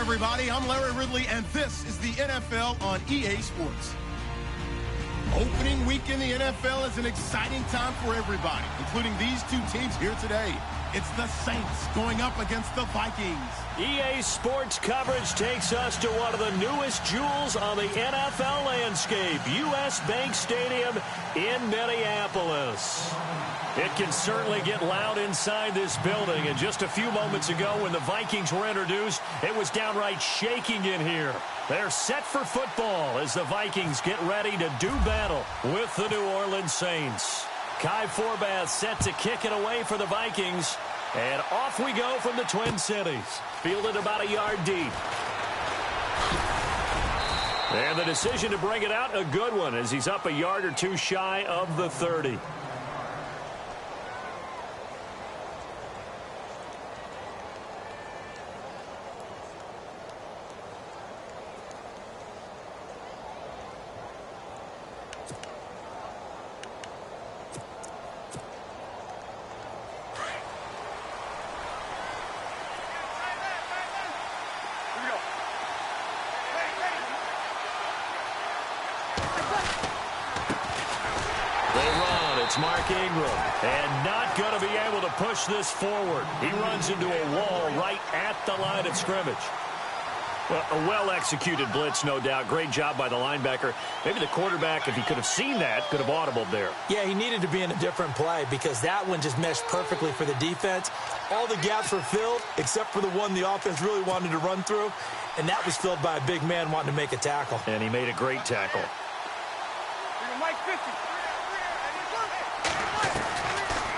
everybody. I'm Larry Ridley, and this is the NFL on EA Sports. Opening week in the NFL is an exciting time for everybody, including these two teams here today. It's the Saints going up against the Vikings. EA Sports coverage takes us to one of the newest jewels on the NFL landscape, US Bank Stadium in Minneapolis. It can certainly get loud inside this building, and just a few moments ago when the Vikings were introduced, it was downright shaking in here. They're set for football as the Vikings get ready to do battle with the New Orleans Saints. Kai Forbath set to kick it away for the Vikings. And off we go from the Twin Cities. Fielded about a yard deep. And the decision to bring it out, a good one, as he's up a yard or two shy of the 30. Mark Ingram, and not going to be able to push this forward. He runs into a wall right at the line of scrimmage. Well, a well-executed blitz, no doubt. Great job by the linebacker. Maybe the quarterback, if he could have seen that, could have audibled there. Yeah, he needed to be in a different play because that one just meshed perfectly for the defense. All the gaps were filled except for the one the offense really wanted to run through, and that was filled by a big man wanting to make a tackle. And he made a great tackle. Mike 50.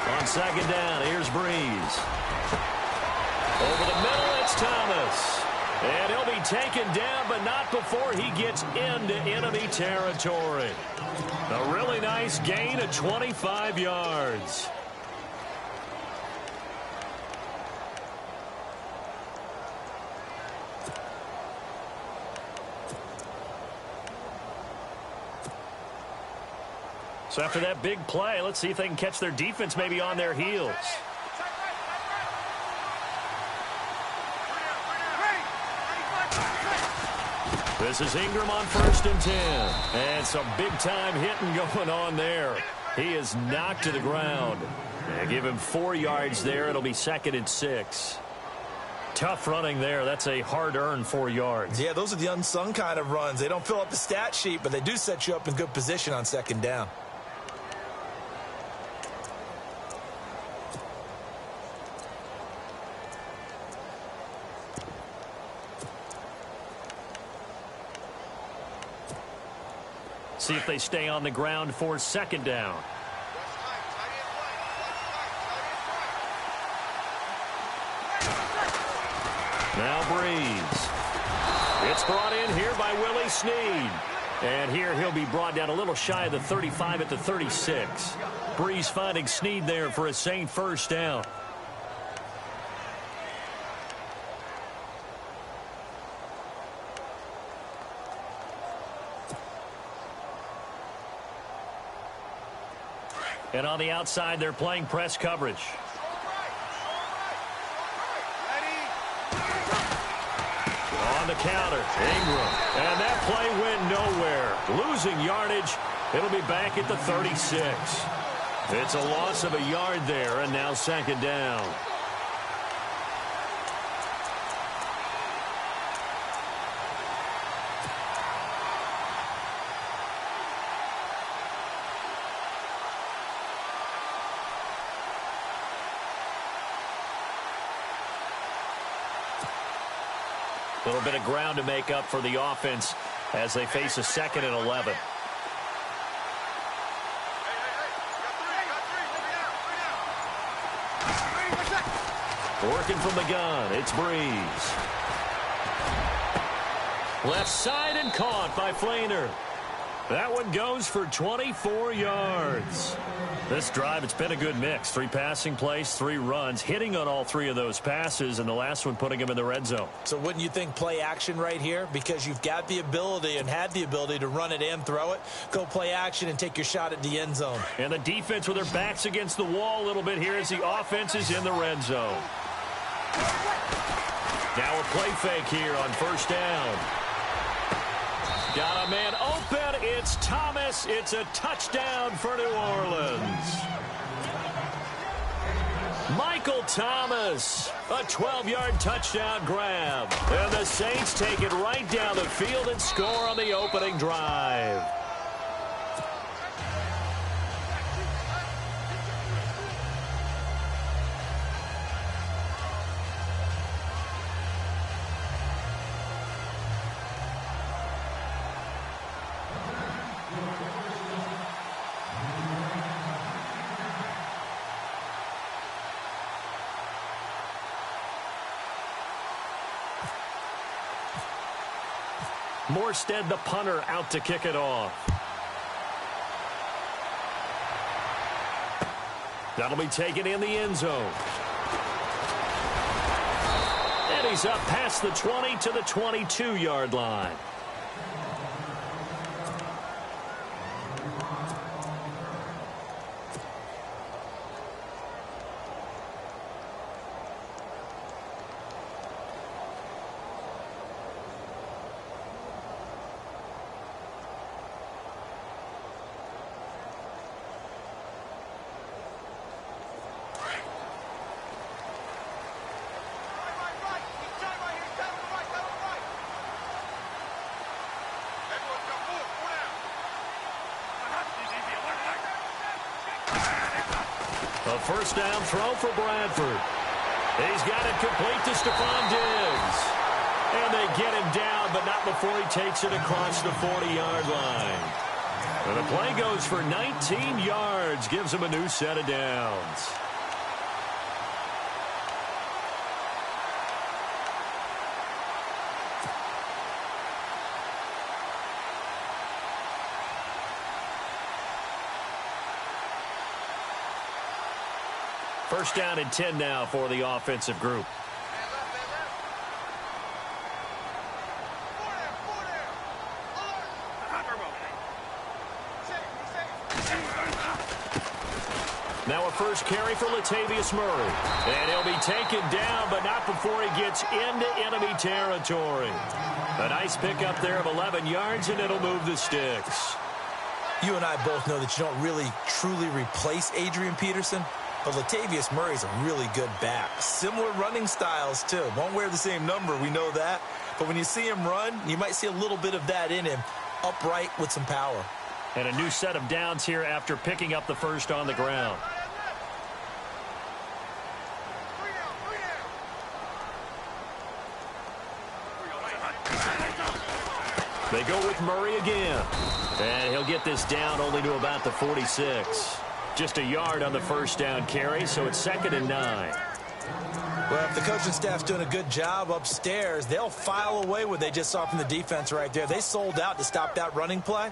On second down, here's Breeze. Over the middle, it's Thomas. And he'll be taken down, but not before he gets into enemy territory. A really nice gain of 25 yards. So after that big play, let's see if they can catch their defense maybe on their heels. This is Ingram on 1st and 10. And some big-time hitting going on there. He is knocked to the ground. And give him 4 yards there. It'll be 2nd and 6. Tough running there. That's a hard-earned 4 yards. Yeah, those are the unsung kind of runs. They don't fill up the stat sheet, but they do set you up in good position on 2nd down. See if they stay on the ground for 2nd down. Now Breeze. It's brought in here by Willie Snead. And here he'll be brought down a little shy of the 35 at the 36. Breeze finding Snead there for a Saint 1st down. And on the outside, they're playing press coverage. On the counter, Ingram. And that play went nowhere. Losing yardage. It'll be back at the 36. It's a loss of a yard there, and now 2nd down. A little bit of ground to make up for the offense as they face a 2nd and 11. Working from the gun, it's Breeze. Left side and caught by Flainer. That one goes for 24 yards. This drive, it's been a good mix. 3 passing plays, 3 runs, hitting on all 3 of those passes, and the last one putting him in the red zone. So wouldn't you think play action right here? Because you've got the ability and had the ability to run it and throw it. Go play action and take your shot at the end zone. And the defense with their backs against the wall a little bit here as the offense is in the red zone. Now a play fake here on first down. Got a man open. It's Thomas. It's a touchdown for New Orleans. Michael Thomas, a 12-yard touchdown grab. And the Saints take it right down the field and score on the opening drive. Morstead, the punter, out to kick it off. That'll be taken in the end zone. And he's up past the 20 to the 22-yard line. A first down throw for Bradford. He's got it complete to Stephon Diggs. And they get him down, but not before he takes it across the 40-yard line. And the play goes for 19 yards, gives him a new set of downs. First down and 10 now for the offensive group. Now a first carry for Latavius Murray. And he'll be taken down, but not before he gets into enemy territory. A nice pickup there of 11 yards, and it'll move the sticks. You and I both know that you don't really truly replace Adrian Peterson. But Latavius Murray's a really good back. Similar running styles, too. Won't wear the same number, we know that. But when you see him run, you might see a little bit of that in him. Upright with some power. And a new set of downs here after picking up the first on the ground. They go with Murray again. And he'll get this down only to about the 46. Just a yard on the first down carry, so it's 2nd and 9. Well, if the coaching staff's doing a good job upstairs, they'll file away what they just saw from the defense right there. They sold out to stop that running play.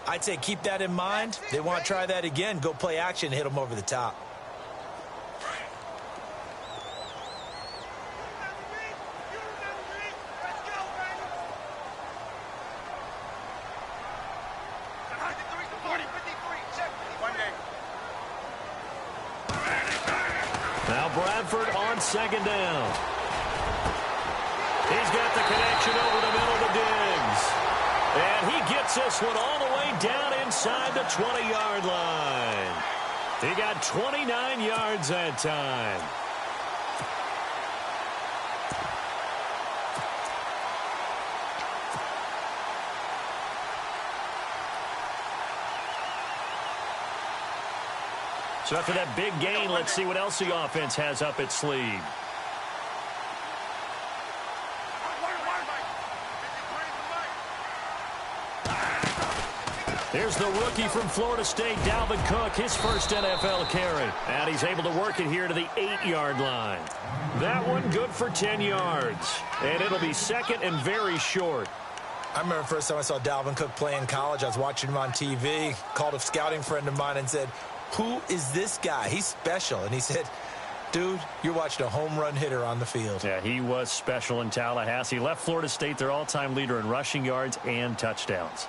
I'd say keep that in mind. They want to try that again, go play action, hit them over the top. Now Bradford on 2nd down. He's got the connection over the middle to Diggs. And he gets this one all the way down inside the 20-yard line. He got 29 yards that time. So after that big gain, let's see what else the offense has up its sleeve. Here's the rookie from Florida State, Dalvin Cook, his first NFL carry. And he's able to work it here to the 8-yard line. That one good for 10 yards. And it'll be 2nd and very short. I remember the first time I saw Dalvin Cook play in college. I was watching him on TV, called a scouting friend of mine and said, "Who is this guy? He's special." And he said, "Dude, you're watching a home run hitter on the field." Yeah, he was special in Tallahassee. Left Florida State their all-time leader in rushing yards and touchdowns.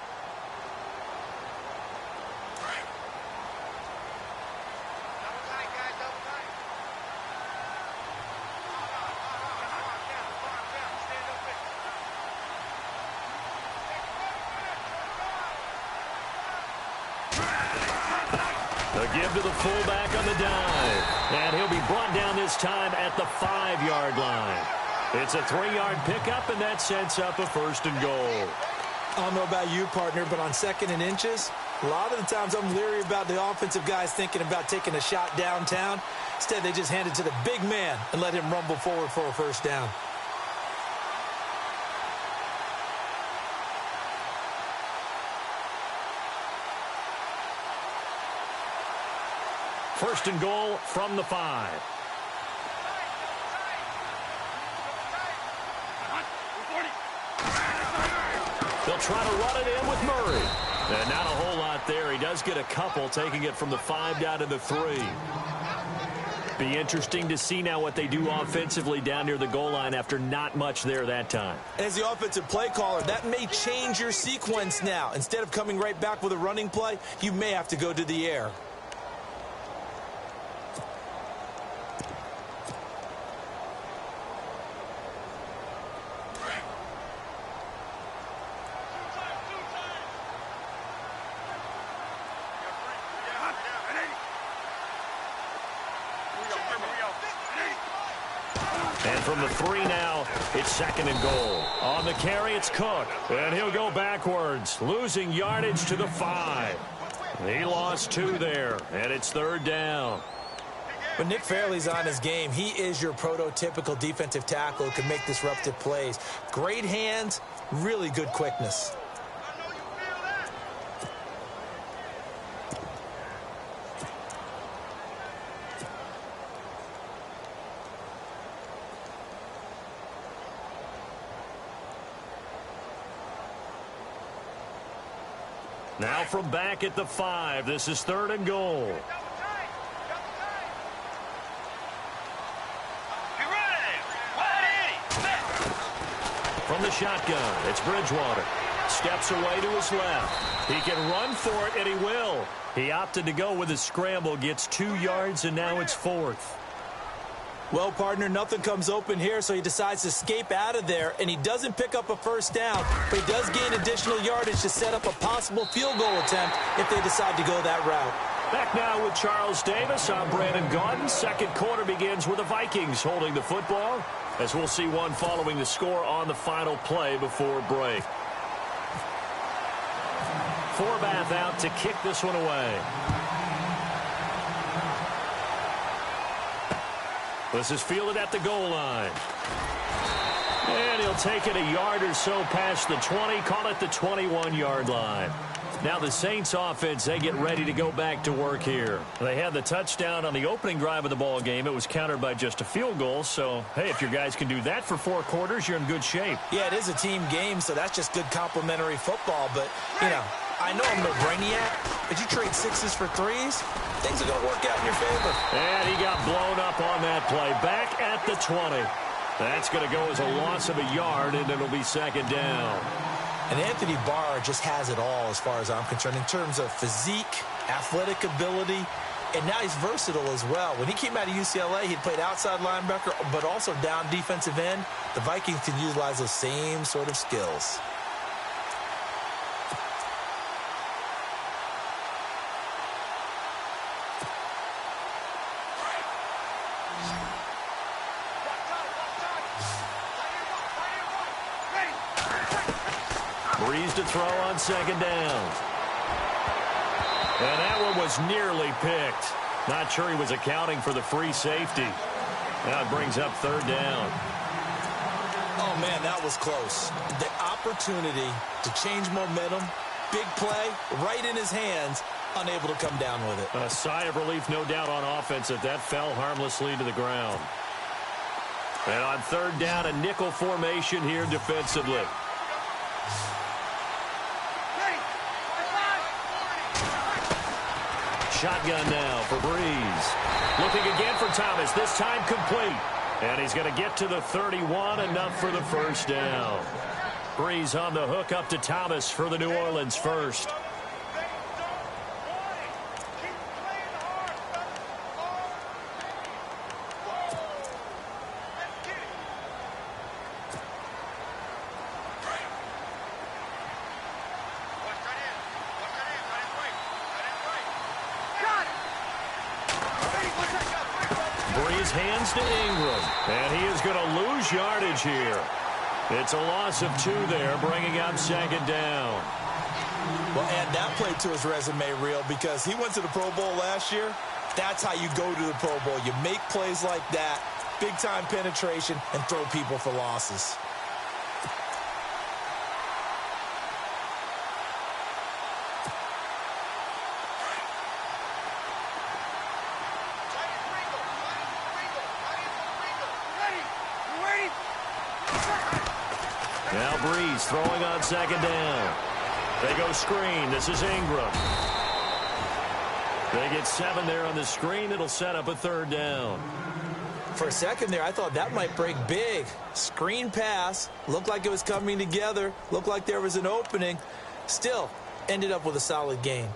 A give to the fullback on the dive. And he'll be brought down this time at the 5-yard line. It's a 3-yard pickup, and that sets up a 1st and goal. I don't know about you, partner, but on 2nd and inches, a lot of the times I'm leery about the offensive guys thinking about taking a shot downtown. Instead, they just hand it to the big man and let him rumble forward for a 1st down. First and goal from the 5. They'll try to run it in with Murray. And not a whole lot there. He does get a couple, taking it from the 5 down to the 3. Be interesting to see now what they do offensively down near the goal line after not much there that time. As the offensive play caller, that may change your sequence now. Instead of coming right back with a running play, you may have to go to the air. And from the 3 now, it's 2nd and goal. On the carry, it's Cook. And he'll go backwards, losing yardage to the 5. He lost 2 there, and it's 3rd down. When Nick Fairley's on his game, he is your prototypical defensive tackle who can make disruptive plays. Great hands, really good quickness. Now from back at the 5, this is 3rd and goal. From the shotgun, it's Bridgewater. Steps away to his left. He can run for it, and he will. He opted to go with his scramble, gets 2 yards, and now it's 4th. Well, partner, nothing comes open here, so he decides to escape out of there, and he doesn't pick up a 1st down, but he does gain additional yardage to set up a possible field goal attempt if they decide to go that route. Back now with Charles Davis. I'm Brandon Gaudin. 2nd quarter begins with the Vikings holding the football, as we'll see one following the score on the final play before break. Forbath out to kick this one away. This is fielded at the goal line. And he'll take it a yard or so past the 20, call it the 21-yard line. Now the Saints offense, they get ready to go back to work here. They had the touchdown on the opening drive of the ball game. It was countered by just a field goal. So, hey, if your guys can do that for 4 quarters, you're in good shape. Yeah, it is a team game, so that's just good complementary football. But, you know, I know I'm no brainiac, but you trade 6s for 3s, things are going to work out in your favor. And he got blown up on that play. Back at the 20. That's going to go as a loss of a yard, and it'll be 2nd down. And Anthony Barr just has it all as far as I'm concerned in terms of physique, athletic ability, and now he's versatile as well. When he came out of UCLA, he played outside linebacker, but also down defensive end. The Vikings can utilize those same sort of skills. Breeze to throw on 2nd down. And that one was nearly picked. Not sure he was accounting for the free safety. Now it brings up 3rd down. Oh, man, that was close. The opportunity to change momentum, big play, right in his hands, unable to come down with it. A sigh of relief, no doubt, on offense if that fell harmlessly to the ground. And on 3rd down, a nickel formation here defensively. Shotgun now for Breeze. Looking again for Thomas, this time complete. And he's going to get to the 31, enough for the 1st down. Breeze on the hook up to Thomas for the New Orleans 1st. Brings hands to Ingram. And he is going to lose yardage here. It's a loss of 2 there, bringing up second down. Well, add that play to his resume reel because he went to the Pro Bowl last year. That's how you go to the Pro Bowl. You make plays like that, big-time penetration, and throw people for losses. Now Breeze throwing on second down. They go screen. This is Ingram. They get 7 there on the screen. It'll set up a third down. For a second there, I thought that might break big. Screen pass. Looked like it was coming together. Looked like there was an opening. Still, ended up with a solid gain.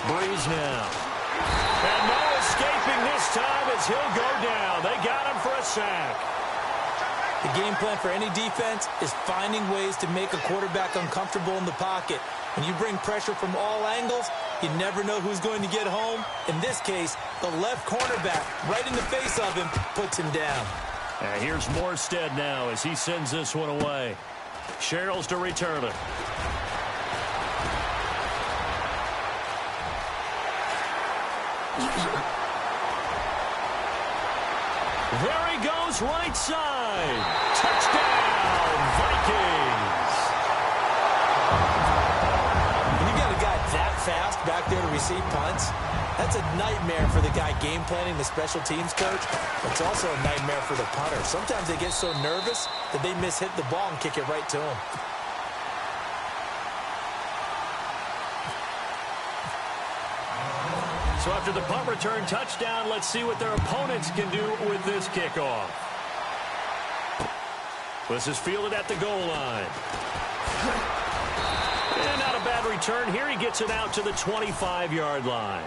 Breeze now. And no escaping this time as he'll go down. They got him for a sack. The game plan for any defense is finding ways to make a quarterback uncomfortable in the pocket. When you bring pressure from all angles, you never know who's going to get home. In this case, the left cornerback, right in the face of him, puts him down. And here's Morstead now as he sends this one away. Sherrills to return it. There he goes, right side. Touchdown, Vikings. When you got a guy that fast back there to receive punts, that's a nightmare for the guy game planning, the special teams coach. It's also a nightmare for the punter. Sometimes they get so nervous that they mishit the ball and kick it right to him. So after the punt return touchdown, let's see what their opponents can do with this kickoff. This is fielded at the goal line. And not a bad return. Here he gets it out to the 25-yard line.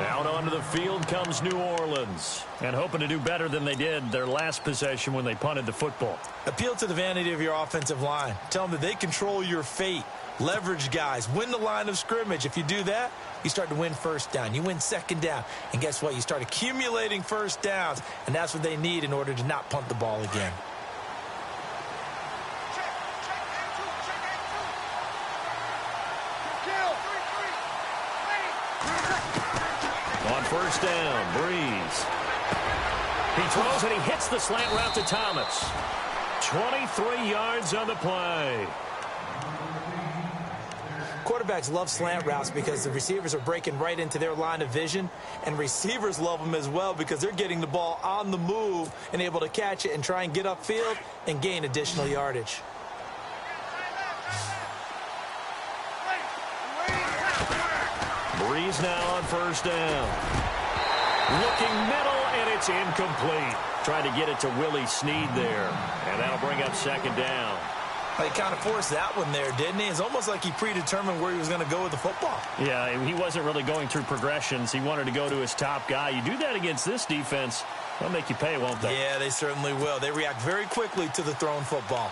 Out onto the field comes New Orleans. And hoping to do better than they did their last possession when they punted the football. Appeal to the vanity of your offensive line. Tell them that they control your fate. Leverage guys. Win the line of scrimmage. If you do that, you start to win first down. You win second down. And guess what? You start accumulating first downs. And that's what they need in order to not punt the ball again. On first down, Breeze. He throws and he hits the slant route to Thomas. 23 yards on the play. Quarterbacks love slant routes because the receivers are breaking right into their line of vision, and receivers love them as well because they're getting the ball on the move and able to catch it and try and get upfield and gain additional yardage. Breeze now on first down. Looking middle, and it's incomplete. Trying to get it to Willie Snead there, and that'll bring up second down. He kind of forced that one there, didn't he? It's almost like he predetermined where he was going to go with the football. Yeah, he wasn't really going through progressions. He wanted to go to his top guy. You do that against this defense, they'll make you pay, won't they? Yeah, they certainly will. They react very quickly to the thrown football.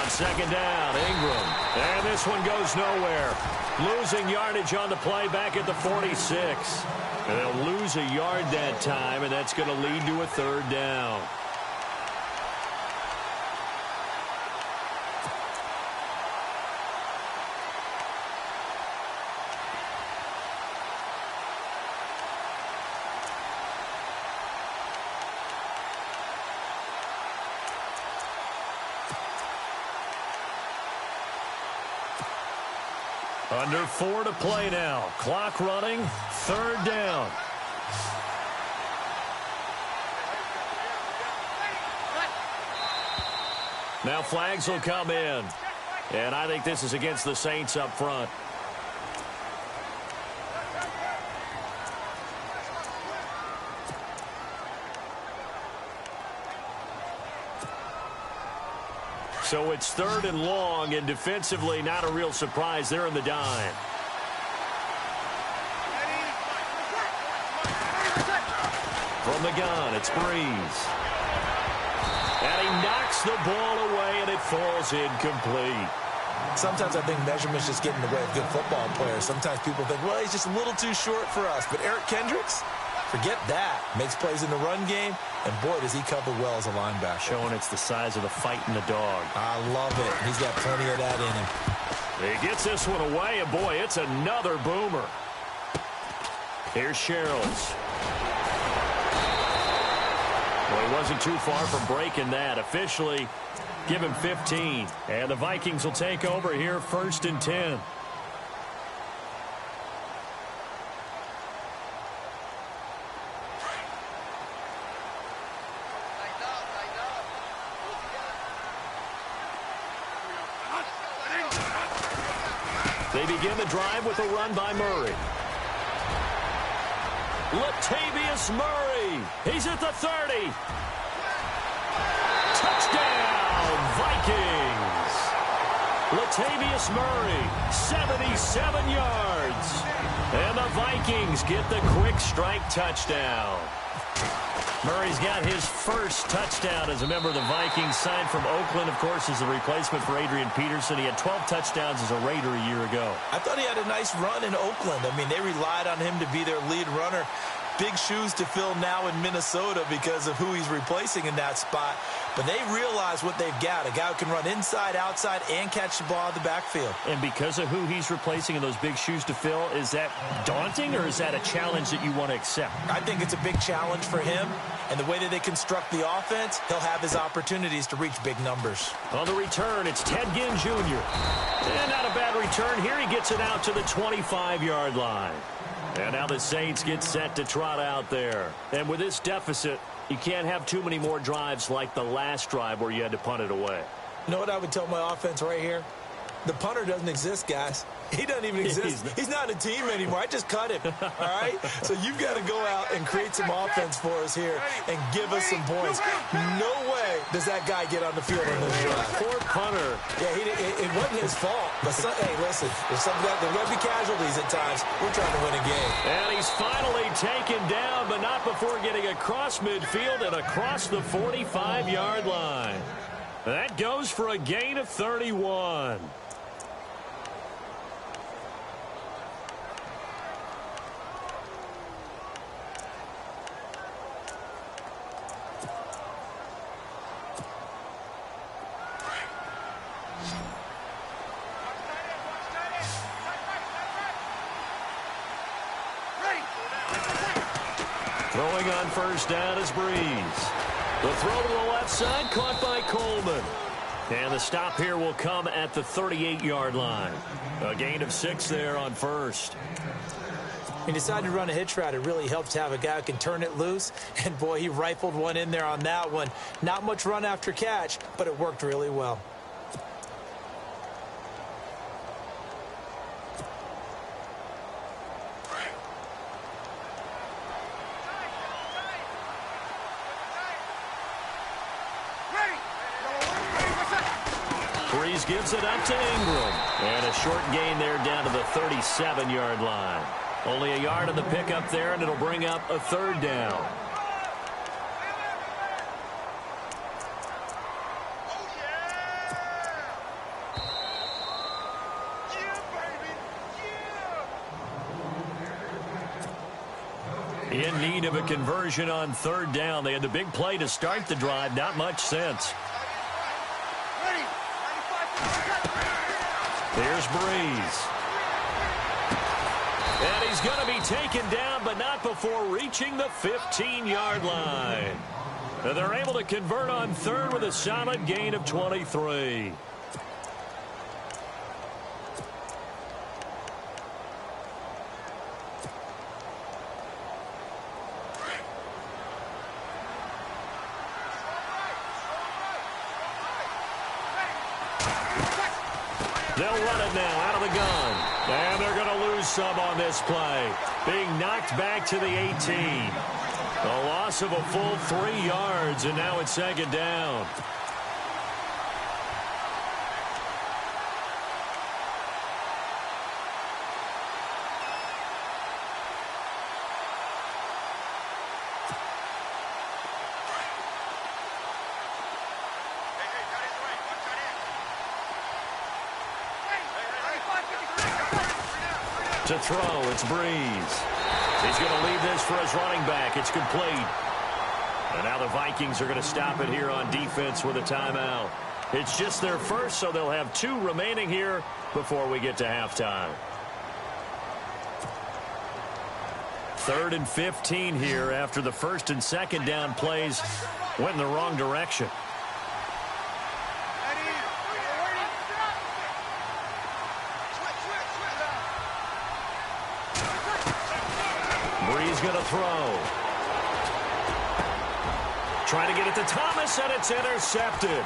Second down, Ingram. And this one goes nowhere. Losing yardage on the play back at the 46. And they'll lose a yard that time, and that's going to lead to a third down. Under 4 to play now. Clock running. Third down. Now flags will come in. And I think this is against the Saints up front. So it's 3rd and long, and defensively not a real surprise. They're in the dime. From the gun, it's Breeze. And he knocks the ball away, and it falls incomplete. Sometimes I think measurement's just getting in the way of good football players. Sometimes people think, well, he's just a little too short for us. But Eric Kendricks, forget that. Makes plays in the run game, and boy, does he cover well as a linebacker. Showing it's the size of the fight in the dog. I love it. He's got plenty of that in him. He gets this one away, and boy, it's another boomer. Here's Sherrills. Well, he wasn't too far from breaking that. Officially, give him 15. And the Vikings will take over here, 1st and 10. They begin the drive with a run by Murray. Latavius Murray. He's at the 30. Touchdown, Vikings. Latavius Murray, 77 yards. And the Vikings get the quick strike touchdown. Murray's got his first touchdown as a member of the Vikings, signed from Oakland, of course, as a replacement for Adrian Peterson. He had 12 touchdowns as a Raider a year ago. I thought he had a nice run in Oakland. I mean, they relied on him to be their lead runner. Big shoes to fill now in Minnesota because of who he's replacing in that spot. But they realize what they've got. A guy who can run inside, outside, and catch the ball in the backfield. And because of who he's replacing and those big shoes to fill, is that daunting or is that a challenge that you want to accept? I think it's a big challenge for him. And the way that they construct the offense, he'll have his opportunities to reach big numbers. On the return, it's Ted Ginn Jr. And not a bad return here. He gets it out to the 25-yard line. And now the Saints get set to trot out there. And with this deficit, you can't have too many more drives like the last drive where you had to punt it away. You know what I would tell my offense right here? The punter doesn't exist, guys. He doesn't even exist. He's not a team anymore. I just cut him, all right? So you've got to go out and create some offense for us here and give us some points. No way does that guy get on the field on this drive. Poor punter. Yeah, it wasn't his fault. But, hey, listen, there's something that there will be casualties at times. We're trying to win a game. And he's finally taken down, but not before getting across midfield and across the 45-yard line. That goes for a gain of 31. Throwing on first down is Breeze. The throw to the left side, caught by Coleman. And the stop here will come at the 38-yard line. A gain of 6 there on first. He decided to run a hitch route. It really helps to have a guy who can turn it loose. And, boy, he rifled one in there on that one. Not much run after catch, but it worked really well. Breeze gives it up to Ingram. And a short gain there down to the 37-yard line. Only a yard on the pickup there, and it'll bring up a 3rd down. In need of a conversion on 3rd down. They had the big play to start the drive. Not much sense. Here's Breeze. And he's going to be taken down, but not before reaching the 15-yard line. And they're able to convert on 3rd with a solid gain of 23. now out of the gun. And they're going to lose some on this play. Being knocked back to the 18. A loss of a full 3 yards, and now it's second down. To throw, it's Breeze. He's going to leave this for his running back. It's complete. And now the Vikings are going to stop it here on defense with a timeout. It's just their first, so they'll have 2 remaining here before we get to halftime. 3rd and 15 here after the 1st and 2nd down plays went in the wrong direction. Breeze going to throw. Trying to get it to Thomas, and it's intercepted.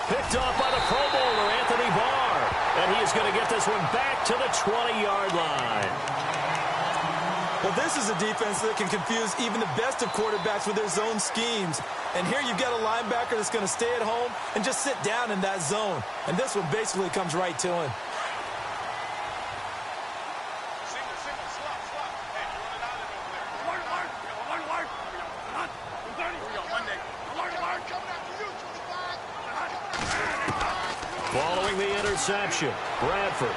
Picked off by the Pro Bowler, Anthony Barr. And he is going to get this one back to the 20-yard line. Well, this is a defense that can confuse even the best of quarterbacks with their zone schemes. And here you've got a linebacker that's going to stay at home and just sit down in that zone. And this one basically comes right to him. Following the interception, Bradford.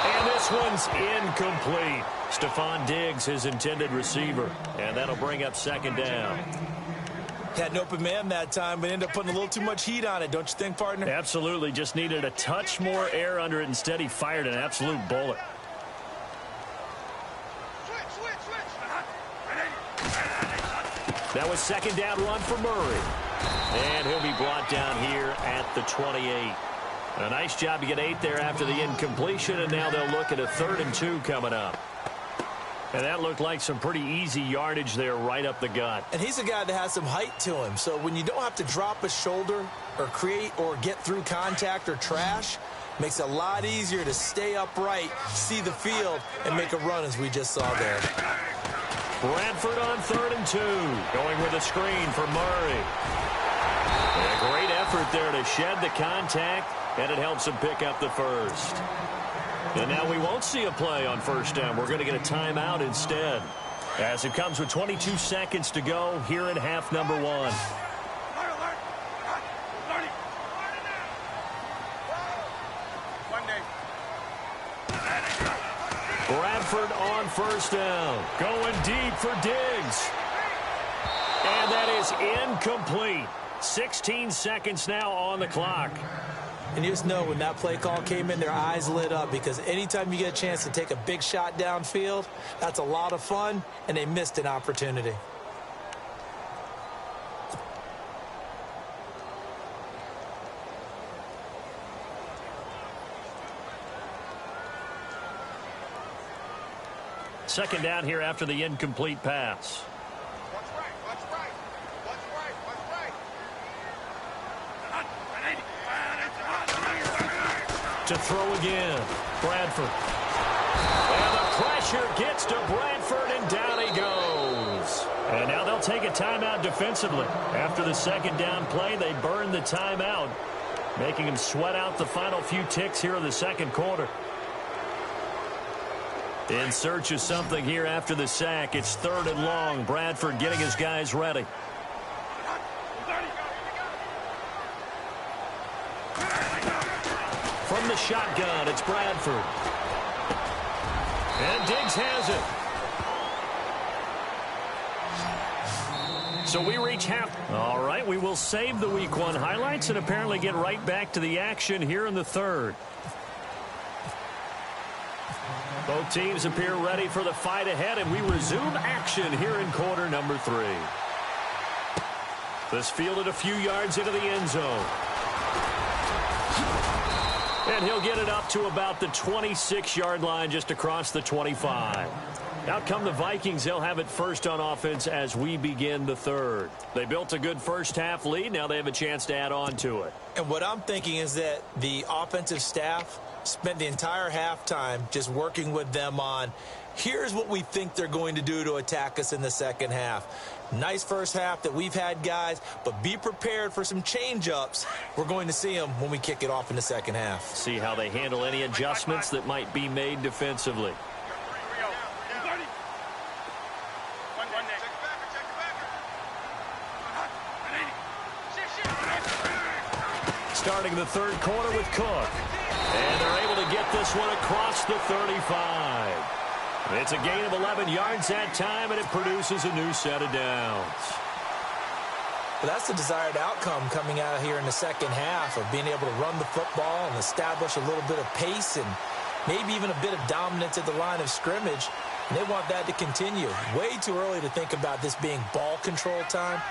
And this one's incomplete. Stephon Diggs, his intended receiver. And that'll bring up second down. Had an open man that time, but ended up putting a little too much heat on it, don't you think, partner? Absolutely. Just needed a touch more air under it. Instead, he fired an absolute bullet. That was second down run for Murray. And he'll be brought down here at the 28. A nice job to get 8 there after the incompletion, and now they'll look at a 3rd and 2 coming up. And that looked like some pretty easy yardage there right up the gut. And he's a guy that has some height to him, so when you don't have to drop a shoulder or create or get through contact or trash, makes it a lot easier to stay upright, see the field, and make a run as we just saw there. Bradford on 3rd and 2. Going with a screen for Murray. And a great effort there to shed the contact, and it helps him pick up the first. And now we won't see a play on first down. We're going to get a timeout instead, as it comes with 22 seconds to go here in half number 1. Bradford on first down. Going deep for Diggs. And that is incomplete. 16 seconds now on the clock. And you just know when that play call came in, their eyes lit up, because anytime you get a chance to take a big shot downfield, that's a lot of fun, and they missed an opportunity. Second down here after the incomplete pass. To throw again, Bradford. And the pressure gets to Bradford, and down he goes. And now they'll take a timeout defensively. After the second down play, they burn the timeout, making him sweat out the final few ticks here in the second quarter. In search of something here after the sack. It's 3rd and long. Bradford getting his guys ready. From the shotgun, it's Bradford. And Diggs has it. So we reach half. All right, we will save the Week 1 highlights and apparently get right back to the action here in the 3rd. Both teams appear ready for the fight ahead, and we resume action here in quarter number 3. This fielded a few yards into the end zone. And he'll get it up to about the 26-yard line, just across the 25. Out come the Vikings. They'll have it first on offense as we begin the 3rd. They built a good first-half lead. Now they have a chance to add on to it. And what I'm thinking is that the offensive staff spent the entire halftime just working with them on, here's what we think they're going to do to attack us in the second half. Nice first half that we've had, guys, but be prepared for some change-ups. We're going to see them when we kick it off in the second half. See how they handle any adjustments that might be made defensively. Starting the third quarter with Cook. And they're able to get this one across the 35. It's a gain of 11 yards that time, and it produces a new set of downs. Well, that's the desired outcome coming out of here in the second half, of being able to run the football and establish a little bit of pace and maybe even a bit of dominance at the line of scrimmage. And they want that to continue. Way too early to think about this being ball control time.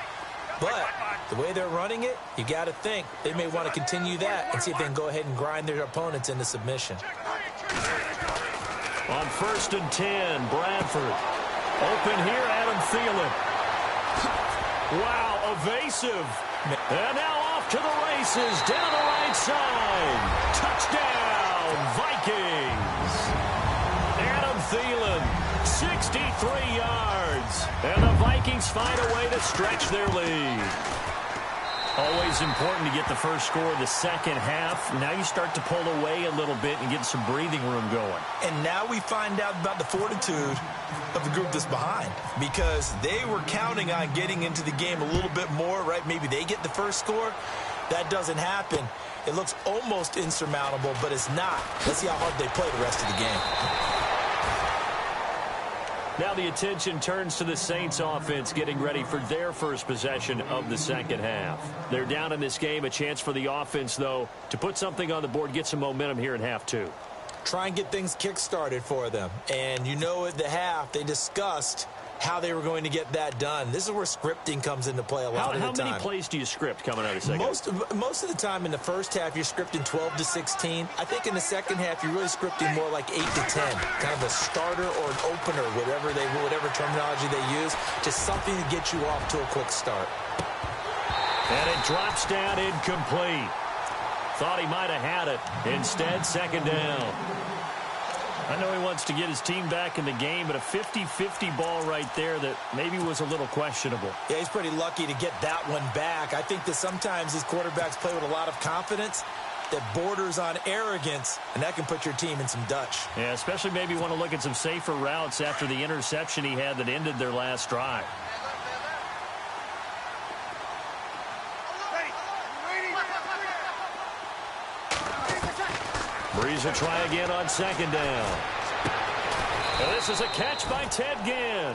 But the way they're running it, you got to think they may want to continue that and see if they can go ahead and grind their opponents into submission. On 1st and 10, Bradford. Open here, Adam Thielen. Wow, evasive. And now off to the races, down the right side. Touchdown, Vikings. Adam Thielen, 63 yards. And the Vikings find a way to stretch their lead. Always important to get the first score of the second half. Now you start to pull away a little bit and get some breathing room going. And now we find out about the fortitude of the group that's behind, because they were counting on getting into the game a little bit more, right? Maybe they get the first score. That doesn't happen. It looks almost insurmountable, but it's not. Let's see how hard they play the rest of the game. Now the attention turns to the Saints offense getting ready for their first possession of the second half. They're down in this game. A chance for the offense, though, to put something on the board, get some momentum here in half two. Try and get things kick-started for them. And you know at the half they discussed how they were going to get that done. This is where scripting comes into play a lot of the time. How many plays do you script coming out of the second half? Most of the time in the first half, you're scripting 12 to 16. I think in the second half, you're really scripting more like 8 to 10. Kind of a starter or an opener, whatever terminology they use. Just something to get you off to a quick start. And it drops down incomplete. Thought he might have had it. Instead, second down. I know he wants to get his team back in the game, but a 50-50 ball right there that maybe was a little questionable. Yeah, he's pretty lucky to get that one back. I think that sometimes these quarterbacks play with a lot of confidence that borders on arrogance, and that can put your team in some Dutch. Yeah, especially maybe want to look at some safer routes after the interception he had that ended their last drive. Breeze will try again on second down. And this is a catch by Ted Ginn.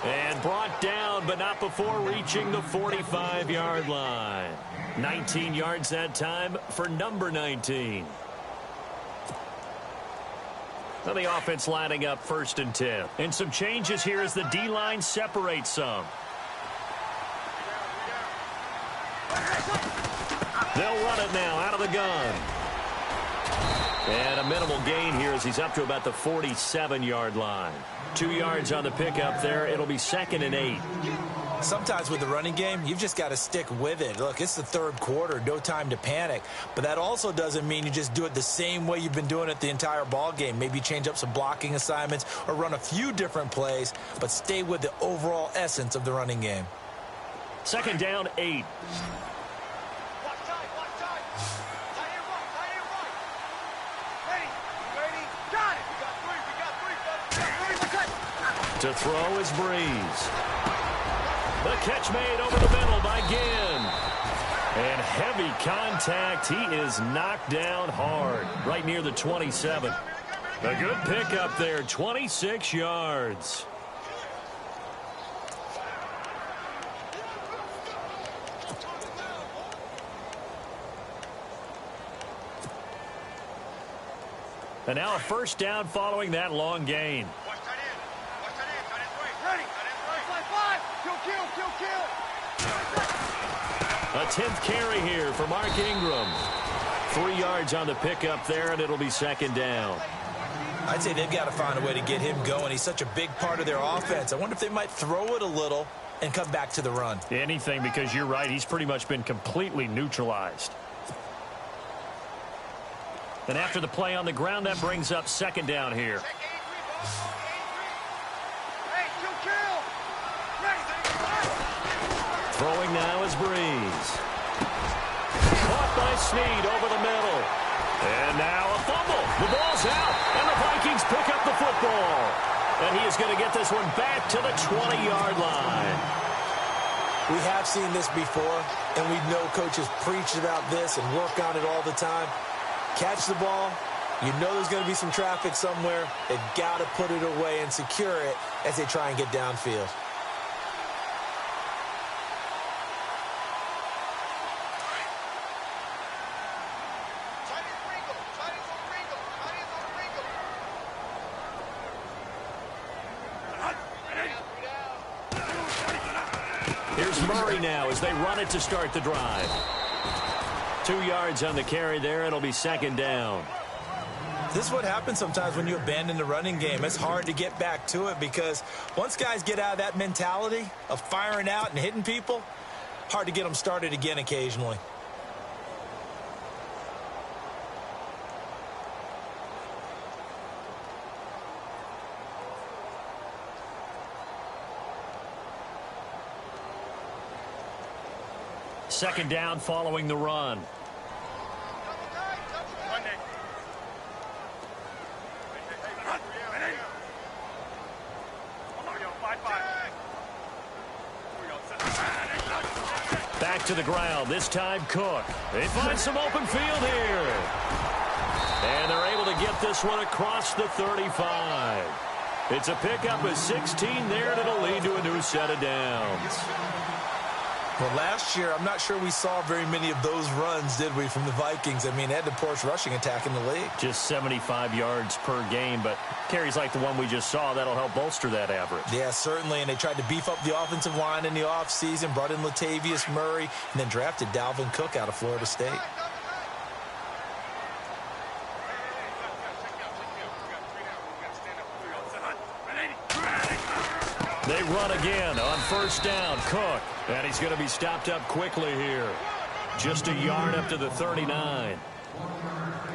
And brought down, but not before reaching the 45-yard line. 19 yards that time for number 19. Now the offense lining up 1st and 10. And some changes here as the D-line separates some. They'll run it now out of the gun. And a minimal gain here as he's up to about the 47-yard line. 2 yards on the pickup there. It'll be 2nd and 8. Sometimes with the running game, you've just got to stick with it. Look, it's the third quarter, no time to panic. But that also doesn't mean you just do it the same way you've been doing it the entire ball game. Maybe change up some blocking assignments or run a few different plays, but stay with the overall essence of the running game. 2nd down, 8. To throw is Breeze. The catch made over the middle by Ginn. And heavy contact. He is knocked down hard right near the 27. A good pickup there, 26 yards. And now a first down following that long gain. A 10th carry here for Mark Ingram. 3 yards on the pickup there, and it'll be 2nd down. I'd say they've got to find a way to get him going. He's such a big part of their offense. I wonder if they might throw it a little and come back to the run. Anything, because you're right. He's pretty much been completely neutralized. And after the play on the ground, that brings up second down here. Throwing now is Breeze. Caught by Snead over the middle. And now a fumble. The ball's out, and the Vikings pick up the football. And he is going to get this one back to the 20-yard line. We have seen this before, and we know coaches preach about this and work on it all the time. Catch the ball. You know there's going to be some traffic somewhere. They've got to put it away and secure it as they try and get downfield. Here's Murray now as they run it to start the drive. 2 yards on the carry there. It'll be second down. This is what happens sometimes when you abandon the running game. It's hard to get back to it because once guys get out of that mentality of firing out and hitting people, hard to get them started again occasionally. Second down following the run. Back to the ground. This time Cook. They find some open field here. And they're able to get this one across the 35. It's a pickup of 16 there, and it'll lead to a new set of downs. Well, last year, I'm not sure we saw very many of those runs, did we, from the Vikings? I mean, they had the poorest rushing attack in the league. Just 75 yards per game, but carries like the one we just saw, that'll help bolster that average. Yeah, certainly, and they tried to beef up the offensive line in the offseason, brought in Latavius Murray, and then drafted Dalvin Cook out of Florida State. They run again on first down. Cook. And he's going to be stopped up quickly here. Just a yard up to the 39.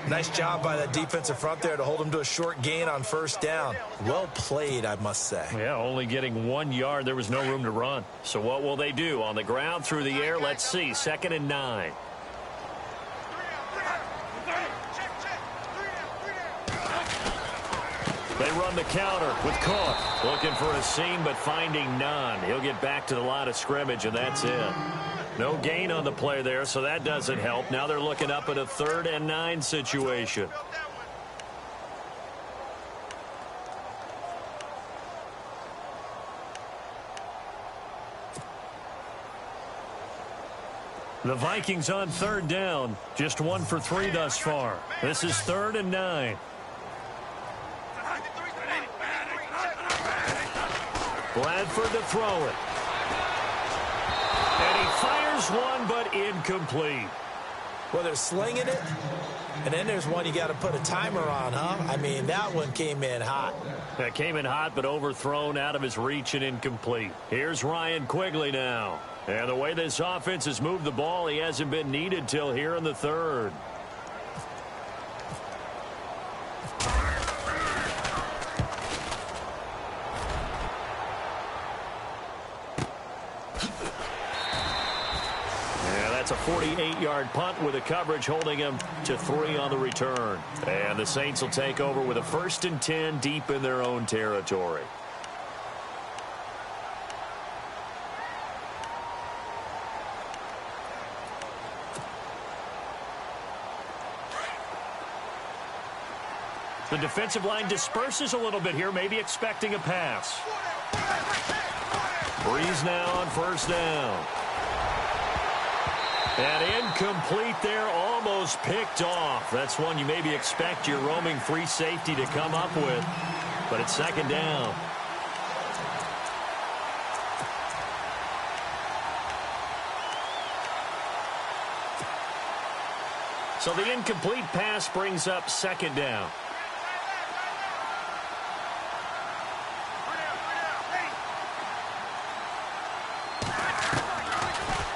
Nice job by that defensive front there to hold him to a short gain on first down. Well played, I must say. Yeah, only getting 1 yard. There was no room to run. So what will they do? On the ground, through the air, let's see. 2nd and 9. They run the counter with Cook. Looking for a seam, but finding none. He'll get back to the line of scrimmage, and that's it. No gain on the play there, so that doesn't help. Now they're looking up at a 3rd and 9 situation. The Vikings on 3rd down. Just 1 for 3 thus far. This is 3rd and 9. Bradford to throw it. And he fires one, but incomplete. Well, they're slinging it, and then there's one you got to put a timer on, huh? I mean, that one came in hot. That came in hot, but overthrown, out of his reach and incomplete. Here's Ryan Quigley now. And the way this offense has moved the ball, he hasn't been needed till here in the 3rd. It's a 48-yard punt with a coverage holding him to 3 on the return. And the Saints will take over with a 1st and 10 deep in their own territory. The defensive line disperses a little bit here, maybe expecting a pass. Breeze now on first down. And incomplete there, almost picked off. That's one you maybe expect your roaming free safety to come up with. But it's 2nd down. So the incomplete pass brings up 2nd down.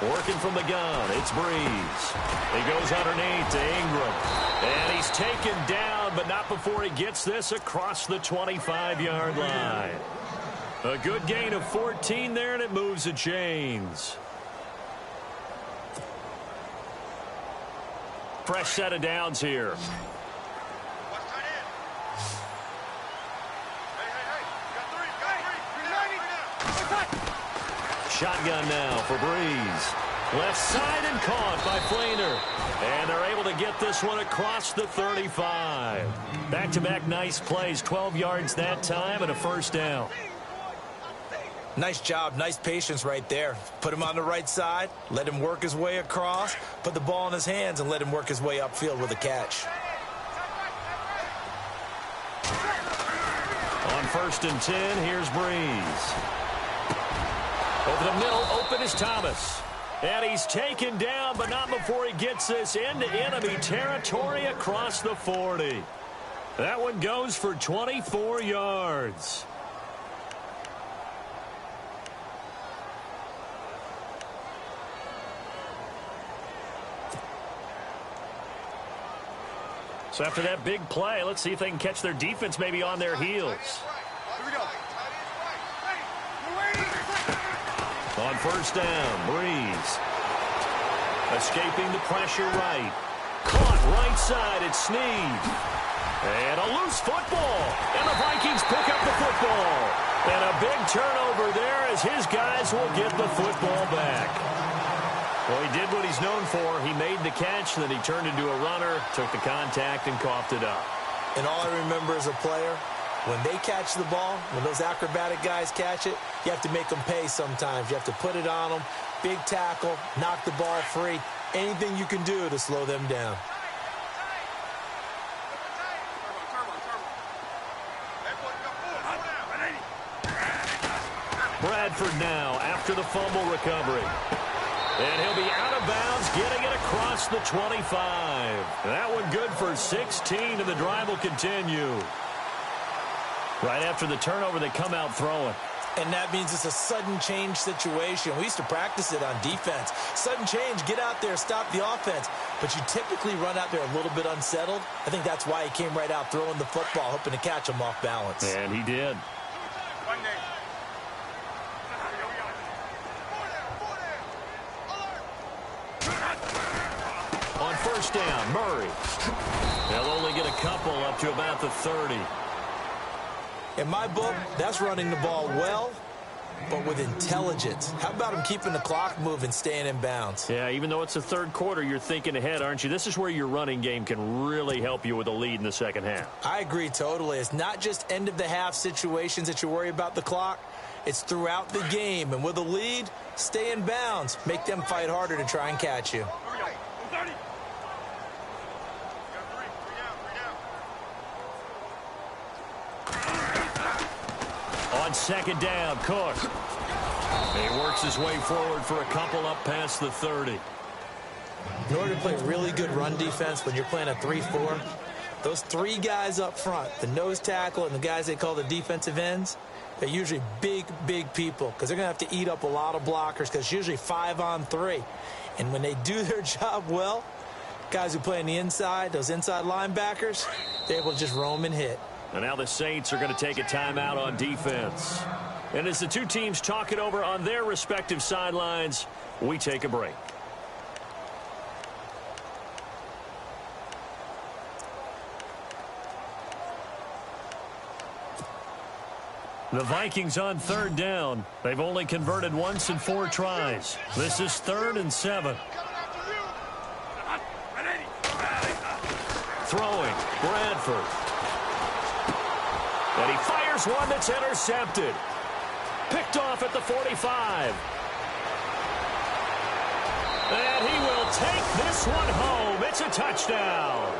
Working from the gun, it's Breeze. He goes underneath to Ingram. And he's taken down, but not before he gets this across the 25-yard line. A good gain of 14 there, and it moves the chains. Fresh set of downs here. Shotgun now for Breeze. Left side and caught by Flainer. And they're able to get this one across the 35. Back-to-back nice plays. 12 yards that time and a first down. Nice job, nice patience right there. Put him on the right side, let him work his way across, put the ball in his hands, and let him work his way upfield with a catch. On 1st and 10, here's Breeze. Over the middle, open is Thomas. And he's taken down, but not before he gets this into enemy territory across the 40. That one goes for 24 yards. So after that big play, let's see if they can catch their defense maybe on their heels. Here we go. On 1st down, Breeze. Escaping the pressure right. Caught right side, it's Snead. And a loose football. And the Vikings pick up the football. And a big turnover there as his guys will get the football back. Well, he did what he's known for. He made the catch, then he turned into a runner, took the contact, and coughed it up. And all I remember as a player, when they catch the ball, when those acrobatic guys catch it, you have to make them pay sometimes. You have to put it on them, big tackle, knock the ball free, anything you can do to slow them down. Bradford now after the fumble recovery. And he'll be out of bounds, getting it across the 25. That one good for 16, and the drive will continue. Right after the turnover, they come out throwing. And that means it's a sudden change situation. We used to practice it on defense. Sudden change, get out there, stop the offense. But you typically run out there a little bit unsettled. I think that's why he came right out throwing the football, hoping to catch him off balance. And he did. On 1st down, Murray. They'll only get a couple up to about the 30. In my book, that's running the ball well, but with intelligence. How about him keeping the clock moving, staying in bounds? Yeah, even though it's the third quarter, you're thinking ahead, aren't you? This is where your running game can really help you with a lead in the second half. I agree totally. It's not just end-of-the-half situations that you worry about the clock. It's throughout the game. And with a lead, stay in bounds. Make them fight harder to try and catch you. On 2nd down, Cook. He works his way forward for a couple up past the 30. In order to play really good run defense when you're playing a 3-4, those 3 guys up front, the nose tackle and the guys they call the defensive ends, they're usually big, big people because they're going to have to eat up a lot of blockers because it's usually 5-on-3. And when they do their job well, guys who play on the inside, those inside linebackers, they're able to just roam and hit. And now the Saints are going to take a timeout on defense. And as the two teams talk it over on their respective sidelines, we take a break. The Vikings on 3rd down. They've only converted once in 4 tries. This is 3rd and 7. Throwing, Bradford. And he fires one that's intercepted. Picked off at the 45. And he will take this one home. It's a touchdown.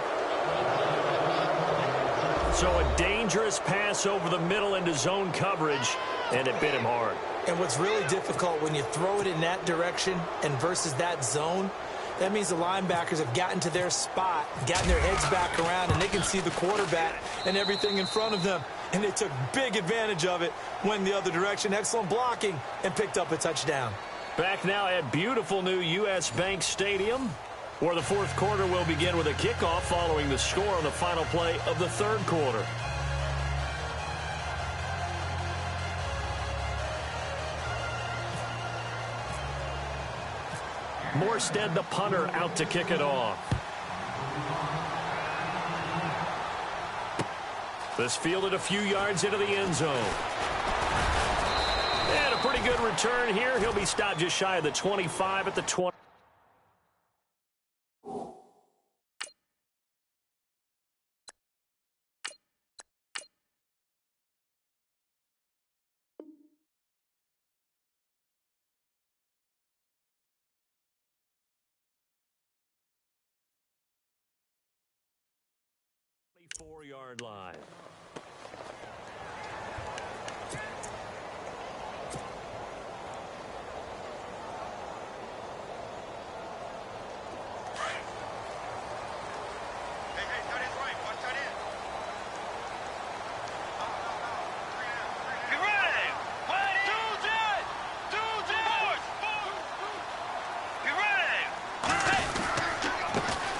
So a dangerous pass over the middle into zone coverage, and it bit him hard. And what's really difficult when you throw it in that direction and versus that zone, that means the linebackers have gotten to their spot, gotten their heads back around, and they can see the quarterback and everything in front of them. And they took big advantage of it, went the other direction. Excellent blocking, and picked up a touchdown. Back now at beautiful new U.S. Bank Stadium, where the fourth quarter will begin with a kickoff following the score on the final play of the third quarter. Morstead, the punter, out to kick it off. This fielded a few yards into the end zone. And a pretty good return here. He'll be stopped just shy of the 25 at the 20. Four-yard line.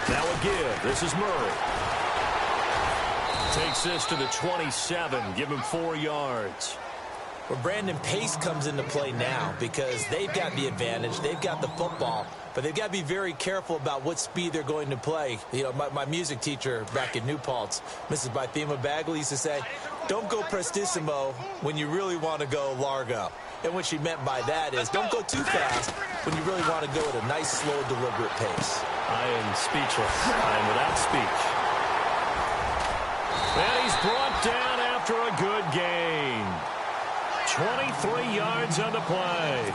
Now a give. This is Murray. Takes this to the 27. Give him 4 yards. Well, Brandon, pace comes into play now because they've got the advantage. They've got the football, but they've got to be very careful about what speed they're going to play. You know, my music teacher back in New Paltz, Mrs. Bythema Bagley, used to say, don't go prestissimo when you really want to go largo. And what she meant by that is don't go too fast when you really want to go at a nice, slow, deliberate pace. I am speechless. I am without speech. And he's brought down after a good gain. 23 yards on the play.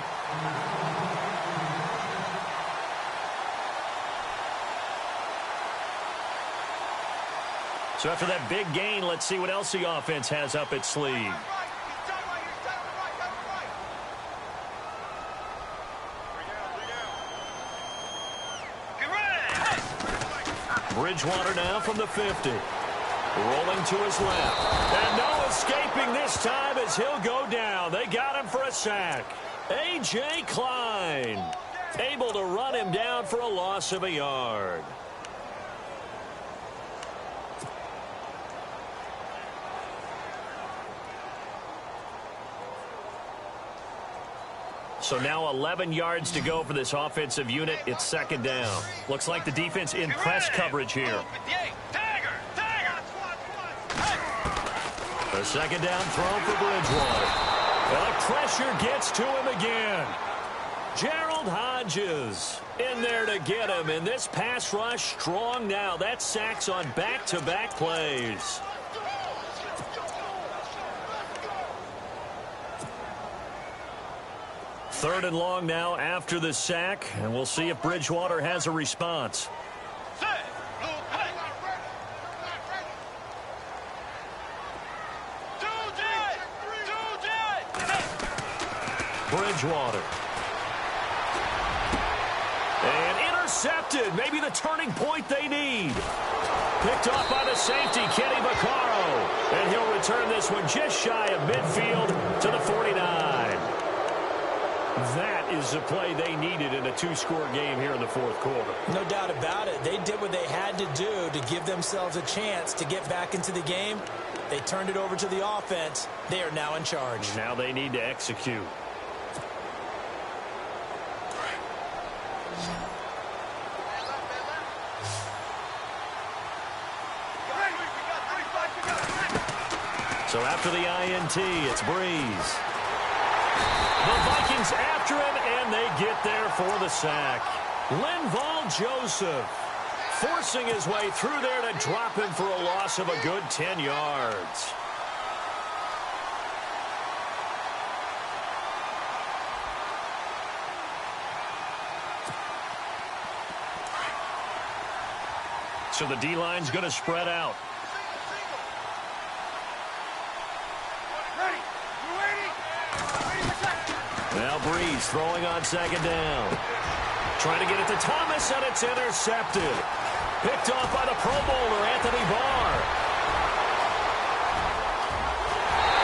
So after that big gain, let's see what else the offense has up its sleeve. Bridgewater now from the 50. Rolling to his left. And no escaping this time as he'll go down. They got him for a sack. A.J. Klein able to run him down for a loss of a yard. So now 11 yards to go for this offensive unit. It's second down. Looks like the defense in press coverage here. A second down throw for Bridgewater. Well, the pressure gets to him again. Gerald Hodges in there to get him. And this pass rush strong now. That's sacks on back-to-back plays. Third and long now after the sack. And we'll see if Bridgewater has a response. Bridgewater. And intercepted. Maybe the turning point they need. Picked off by the safety, Kenny Vaccaro. And he'll return this one just shy of midfield to the 49. That is the play they needed in a two-score game here in the fourth quarter. No doubt about it. They did what they had to do to give themselves a chance to get back into the game. They turned it over to the offense. They are now in charge. Now they need to execute. So after the INT, it's Breeze. The Vikings after him, and they get there for the sack. Linval Joseph forcing his way through there to drop him for a loss of a good 10 yards. So the D-line's going to spread out. Now Breeze throwing on second down. Trying to get it to Thomas, and it's intercepted. Picked off by the Pro Bowler, Anthony Barr.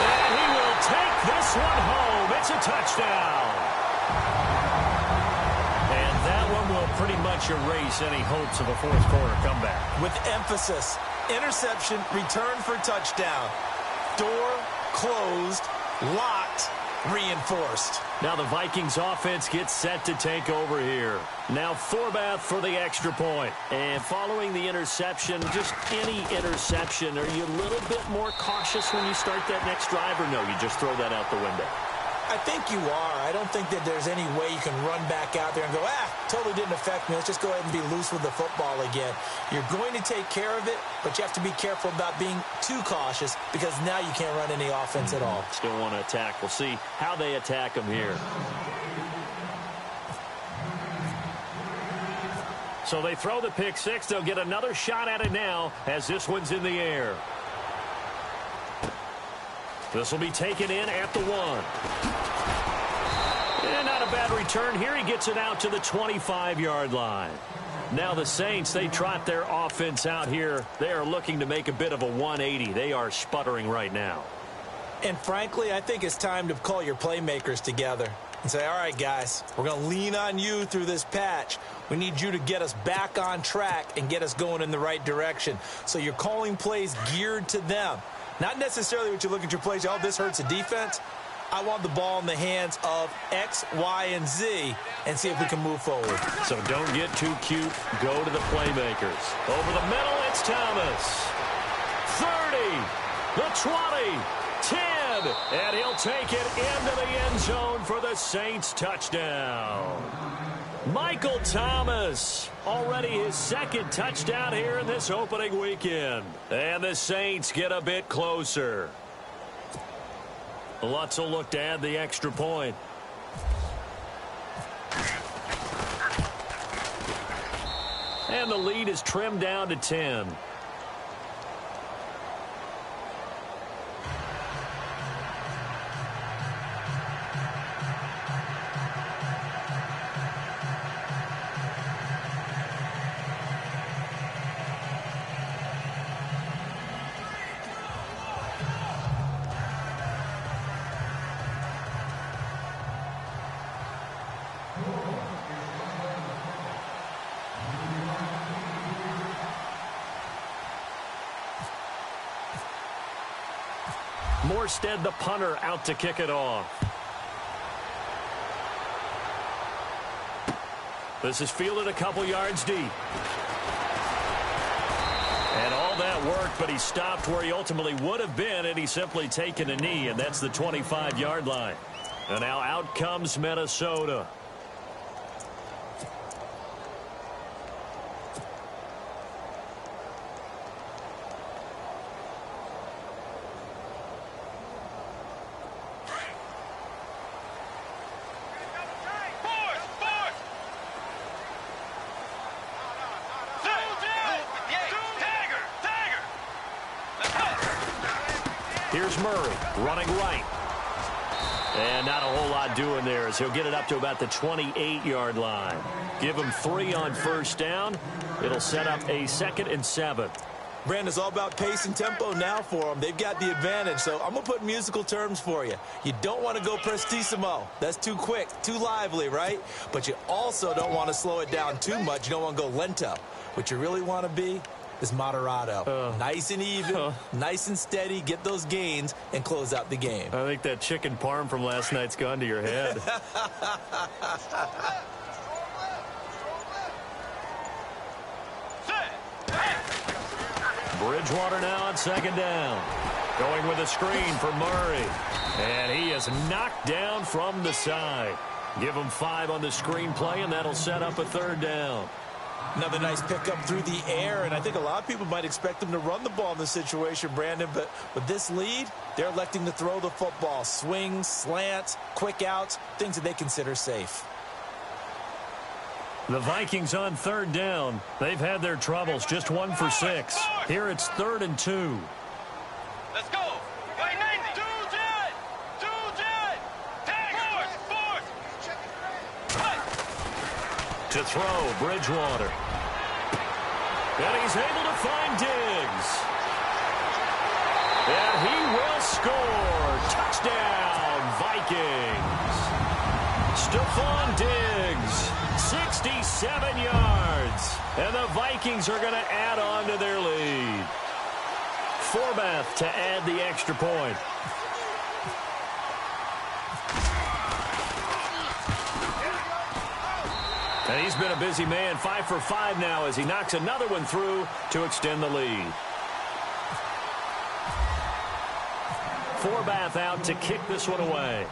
And he will take this one home. It's a touchdown. pretty much erase any hopes of a fourth quarter comeback. With emphasis, interception, return for touchdown. Door closed, locked, reinforced. Now the Vikings offense gets set to take over here. Now Thorbath for the extra point. And following the interception, just any interception, are you a little bit more cautious when you start that next drive, or no, you just throw that out the window? I think you are. I don't think that there's any way you can run back out there and go, totally didn't affect me. Let's just go ahead and be loose with the football again. You're going to take care of it, but you have to be careful about being too cautious because now you can't run any offense at all. Still want to attack. We'll see how they attack them here. So they throw the pick six. They'll get another shot at it now as this one's in the air. This will be taken in at the 1. And not a bad return here. He gets it out to the 25-yard line. Now the Saints, they trot their offense out here. They are looking to make a bit of a 180. They are sputtering right now. And frankly, I think it's time to call your playmakers together and say, all right, guys, we're going to lean on you through this patch. We need you to get us back on track and get us going in the right direction. So you're calling plays geared to them. Not necessarily what you look at your plays, oh, this hurts the defense. I want the ball in the hands of X, Y, and Z and see if we can move forward. So don't get too cute. Go to the playmakers. Over the middle, it's Thomas. 30, the 20, 10, and he'll take it into the end zone for the Saints touchdown. Michael Thomas, already his second touchdown here in this opening weekend. And the Saints get a bit closer. Lutz will look to add the extra point. And the lead is trimmed down to 10. Morstead, the punter, out to kick it off. This is fielded a couple yards deep. And all that worked, but he stopped where he ultimately would have been, and he's simply taken a knee, and that's the 25-yard line. And now out comes Minnesota. Here's Murray running right. And not a whole lot doing there as he'll get it up to about the 28-yard line. Give him 3 on first down. It'll set up a 2nd and 7. Brandon, it's all about pace and tempo now for them. They've got the advantage, so I'm going to put musical terms for you. You don't want to go prestissimo. That's too quick, too lively, right? But you also don't want to slow it down too much. You don't want to go lento. What you really want to be is moderato. Nice and even, nice and steady, get those gains, and close out the game. I think that chicken parm from last night's gone to your head. Bridgewater now on 2nd down. Going with a screen for Murray. And he is knocked down from the side. Give him 5 on the screenplay, and that'll set up a 3rd down. Another nice pickup through the air, and I think a lot of people might expect him to run the ball in this situation, Brandon, but with this lead, they're electing to throw the football. Swings, slants, quick outs, things that they consider safe. The Vikings on 3rd down. They've had their troubles, just 1 for 6. Here it's 3rd and 2. Let's go. Right 90. To throw, Bridgewater. And he's able to find Diggs. And he will score. Touchdown, Vikings. Stephon Diggs, 67 yards. And the Vikings are going to add on to their lead. Forbath to add the extra point. And he's been a busy man, 5 for 5 now as he knocks another one through to extend the lead. Forbath out to kick this one away.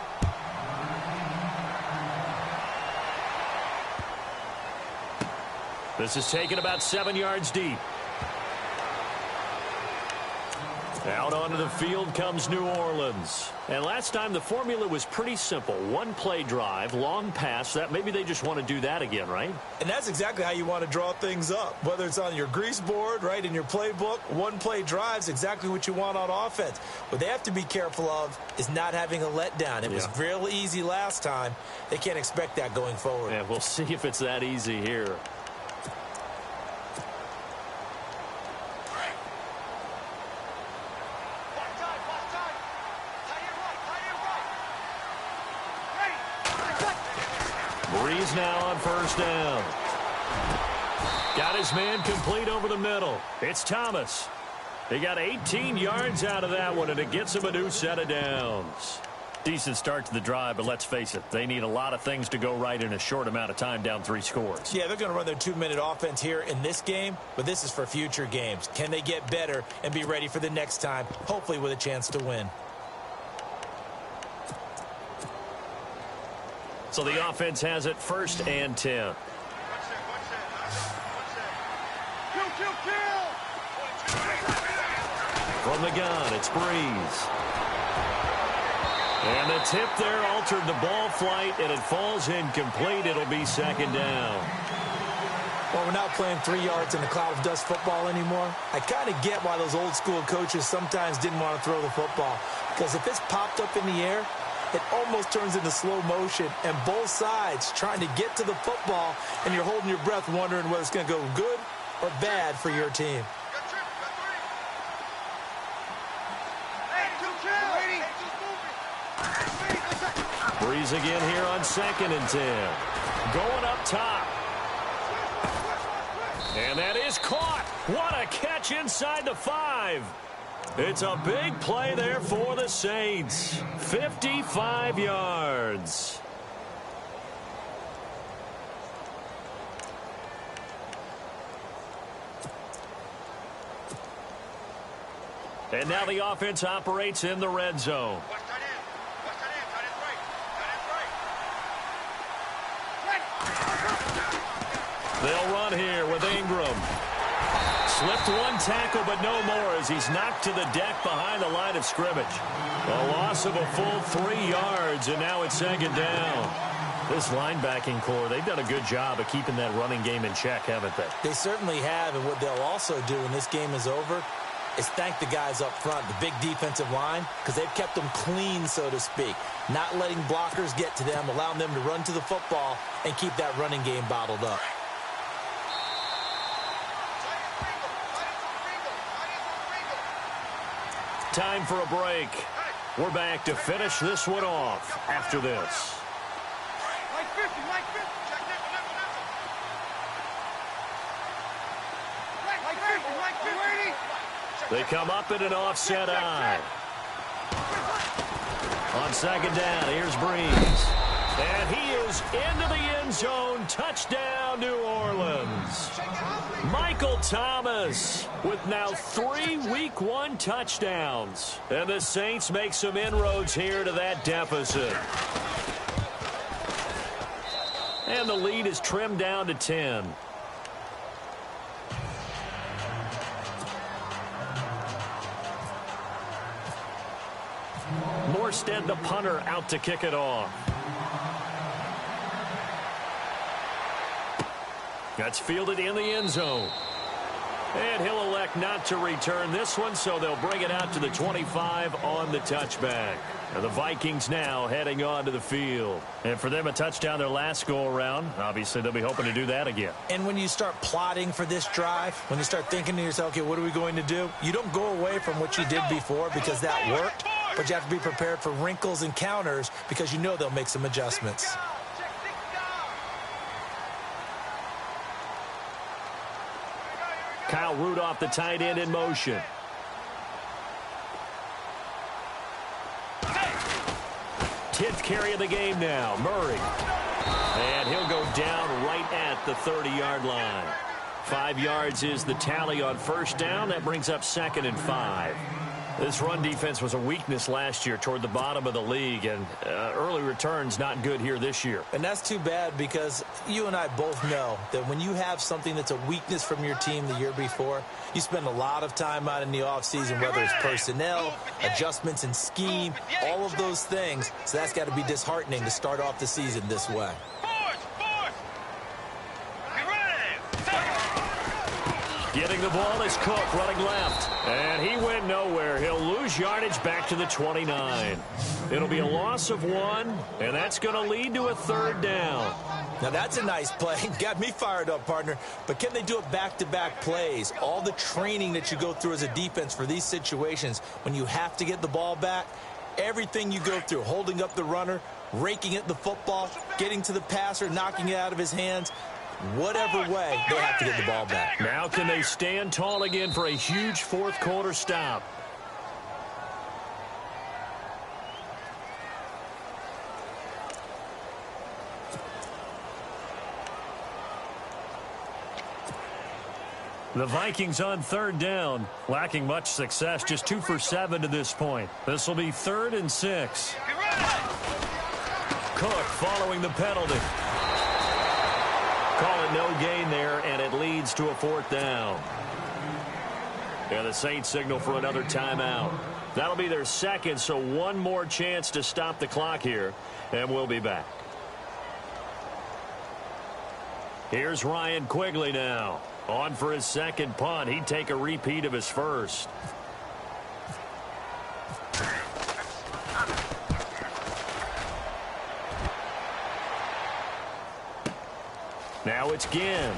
This is taken about 7 yards deep. Out onto the field comes New Orleans. And last time the formula was pretty simple. One play drive, long pass. That maybe they just want to do that again, right? And that's exactly how you want to draw things up. Whether it's on your grease board, right, in your playbook, one play drive's exactly what you want on offense. What they have to be careful of is not having a letdown. It was real easy last time. They can't expect that going forward. Yeah, we'll see if it's that easy here. Breeze now on first down. Got his man complete over the middle. It's Thomas. He got 18 yards out of that one, and it gets him a new set of downs. Decent start to the drive, but let's face it, they need a lot of things to go right in a short amount of time, down 3 scores. Yeah, they're going to run their 2-minute offense here in this game, but this is for future games. Can they get better and be ready for the next time, hopefully with a chance to win? So the offense has it 1st and 10. From the gun, it's Breeze. And the tip there altered the ball flight, and it falls incomplete. It'll be 2nd down. Well, we're not playing 3 yards in a cloud of dust football anymore. I kind of get why those old school coaches sometimes didn't want to throw the football. Because if it's popped up in the air, it almost turns into slow motion, and both sides trying to get to the football, and you're holding your breath wondering whether it's going to go good or bad for your team. Breeze again here on 2nd and 10. Going up top. And that is caught. What a catch inside the 5. It's a big play there for the Saints. 55 yards. And now the offense operates in the red zone. They'll run here with Ingram. Slipped one tackle, but no more as he's knocked to the deck behind the line of scrimmage. A loss of a full 3 yards, and now it's 2nd down. This linebacking core, they've done a good job of keeping that running game in check, haven't they? They certainly have, and what they'll also do when this game is over is thank the guys up front, the big defensive line, because they've kept them clean, so to speak. Not letting blockers get to them, allowing them to run to the football and keep that running game bottled up. Time for a break. We're back to finish this one off after this. They come up in an offset eye. On 2nd down, here's Breeze. And he is into the end zone. Touchdown, New Orleans. Michael Thomas with now 3 Week 1 touchdowns. And the Saints make some inroads here to that deficit. And the lead is trimmed down to 10. Morstead, the punter, out to kick it off. That's fielded in the end zone. And he'll elect not to return this one, so they'll bring it out to the 25 on the touchback. And the Vikings now heading on to the field. And for them, a touchdown their last go-around. Obviously, they'll be hoping to do that again. And when you start plotting for this drive, when you start thinking to yourself, okay, what are we going to do? You don't go away from what you did before because that worked, but you have to be prepared for wrinkles and counters because you know they'll make some adjustments. Kyle Rudolph, the tight end, in motion. Tenth carry of the game now. Murray. And he'll go down right at the 30-yard line. 5 yards is the tally on first down. That brings up 2nd and 5. This run defense was a weakness last year toward the bottom of the league, and early returns not good here this year. And that's too bad, because you and I both know that when you have something that's a weakness from your team the year before, you spend a lot of time out in the offseason, whether it's personnel, adjustments in scheme, all of those things. So that's got to be disheartening to start off the season this way. Getting the ball is Cook, running left. And he went nowhere. He'll lose yardage back to the 29. It'll be a loss of 1, and that's going to lead to a 3rd down. Now, that's a nice play. Got me fired up, partner. But can they do it back-to-back plays? All the training that you go through as a defense for these situations, when you have to get the ball back, everything you go through, holding up the runner, raking at the football, getting to the passer, knocking it out of his hands, whatever way, they have to get the ball back. Now can they stand tall again for a huge fourth-quarter stop? The Vikings on 3rd down, lacking much success, just 2 for 7 to this point. This will be 3rd and 6. Cook following the penalty. Call it no gain there, and it leads to a 4th down. And the Saints signal for another timeout. That'll be their 2nd, so 1 more chance to stop the clock here, and we'll be back. Here's Ryan Quigley now. On for his 2nd punt. He'd take a repeat of his first. Now it's Ginn.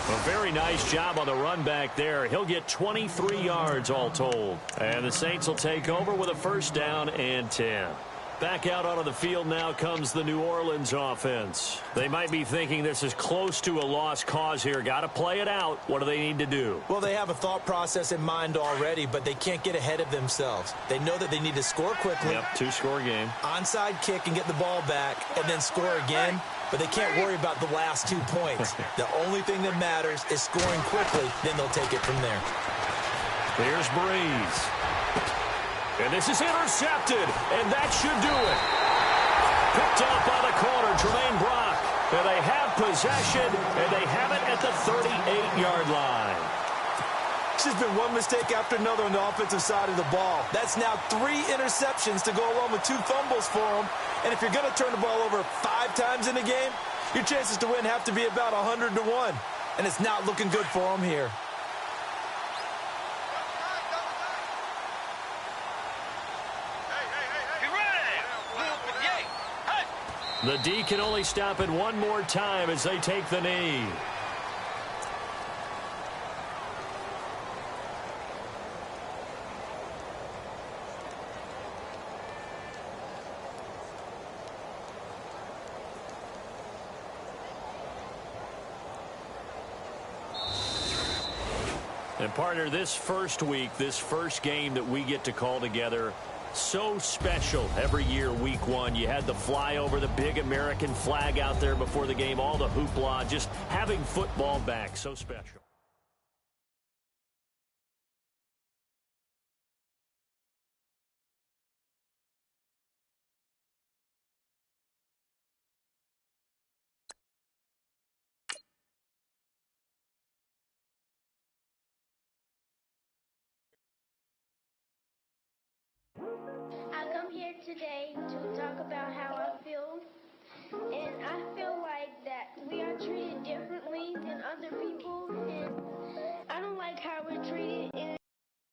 A very nice job on the run back there. He'll get 23 yards all told. And the Saints will take over with a 1st down and 10. Back out onto the field now comes the New Orleans offense. They might be thinking this is close to a lost cause here. Got to play it out. What do they need to do? Well, they have a thought process in mind already, but they can't get ahead of themselves. They know that they need to score quickly. Yep, 2-score game. Onside kick and get the ball back, and then score again. But they can't worry about the last 2 points. The only thing that matters is scoring quickly. Then they'll take it from there. Here's Breeze. And this is intercepted, and that should do it. Picked up by the corner, Tremaine Brock. And they have possession, and they have it at the 38-yard line. It's just been one mistake after another on the offensive side of the ball. That's now 3 interceptions to go along with 2 fumbles for them. And if you're going to turn the ball over 5 times in a game, your chances to win have to be about 100 to 1. And it's not looking good for them here. The D can only stop it 1 more time as they take the knee. And partner, this first week, this first game that we get to call together, so special every year, week 1. You had the flyover, the big American flag out there before the game, all the hoopla, just having football back, so special. I come here today to talk about how I feel, and I